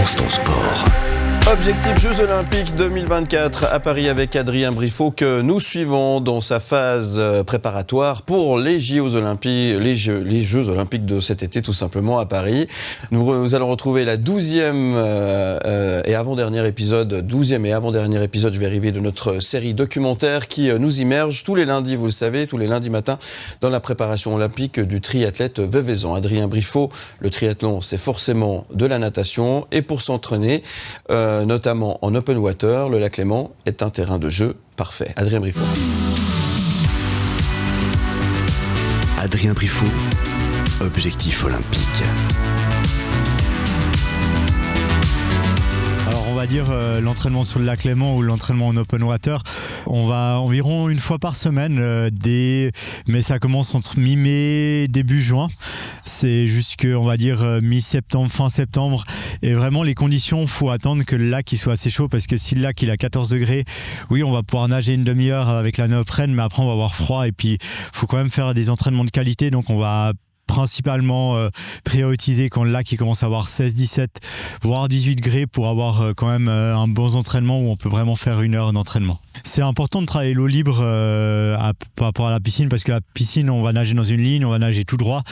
Balance ton sport. Objectif Jeux Olympiques 2024 à Paris avec Adrien Briffaut que nous suivons dans sa phase préparatoire pour les JO Olympiques, les Jeux Olympiques de cet été tout simplement à Paris. Nous allons retrouver la 12e et avant-dernier épisode, je vais arriver de notre série documentaire qui nous immerge tous les lundis, vous le savez, tous les lundis matins dans la préparation olympique du triathlète veuvezan. Adrien Briffaut, le triathlon c'est forcément de la natation et pour s'entraîner, notamment en open water, le lac Léman est un terrain de jeu parfait. Adrien Briffaut. Adrien Briffaut, Objectif Olympique. Alors on va dire l'entraînement sur le lac Léman ou l'entraînement en open water, on va environ une fois par semaine, mais ça commence entre mi-mai et début juin. C'est jusqu'à, on va dire, mi-septembre, fin septembre. Et vraiment, les conditions, il faut attendre que le lac il soit assez chaud parce que si le lac il a 14 degrés, oui, on va pouvoir nager une demi-heure avec la néoprène, mais après on va avoir froid et puis il faut quand même faire des entraînements de qualité. Donc on va principalement prioriser quand le lac il commence à avoir 16, 17 voire 18 degrés pour avoir quand même un bon entraînement où on peut vraiment faire une heure d'entraînement. C'est important de travailler l'eau libre par rapport à la piscine parce que la piscine on va nager dans une ligne, on va nager tout droit.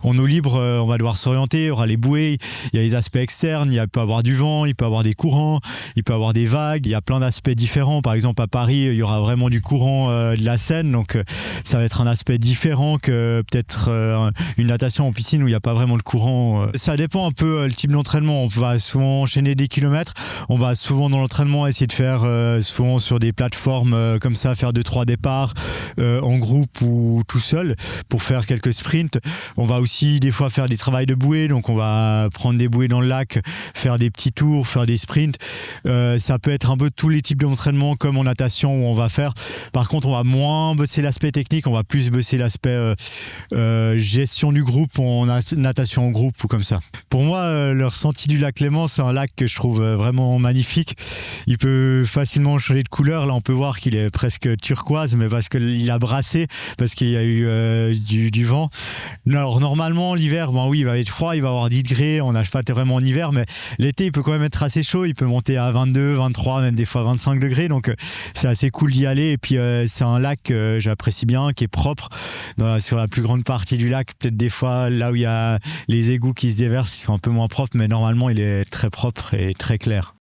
En eau libre on va devoir s'orienter, il y aura les bouées, il y a les aspects externes, il peut y avoir du vent, il peut y avoir des courants, il peut y avoir des vagues, il y a plein d'aspects différents. Par exemple à Paris il y aura vraiment du courant de la Seine, donc ça va être un aspect différent que peut-être une natation en piscine où il n'y a pas vraiment de courant. Ça dépend un peu le type d'entraînement. On va souvent enchaîner des kilomètres. On va souvent dans l'entraînement essayer de faire souvent sur des plateformes comme ça, faire 2-3 départs en groupe ou tout seul pour faire quelques sprints. On va aussi des fois faire des travails de bouée. Donc on va prendre des bouées dans le lac, faire des petits tours, faire des sprints. Ça peut être un peu tous les types d'entraînement comme en natation où on va faire. Par contre, on va moins bosser l'aspect technique. On va plus bosser l'aspect gestion du groupe en natation en groupe ou comme ça. Pour moi, le ressenti du lac Léman, c'est un lac que je trouve vraiment magnifique. Il peut facilement changer de couleur. Là, on peut voir qu'il est presque turquoise, mais parce qu'il a brassé, parce qu'il y a eu du vent. Alors, normalement, l'hiver, oui, il va être froid, il va avoir 10 degrés. On nage pas vraiment en hiver, mais l'été, il peut quand même être assez chaud. Il peut monter à 22, 23, même des fois 25 degrés. Donc, c'est assez cool d'y aller. Et puis, c'est un lac que j'apprécie bien, qui est propre sur la plus grande partie du lac. Peut-être des fois, là où il y a les égouts qui se déversent, ils sont un peu moins propres, mais normalement, il est très propre et très clair.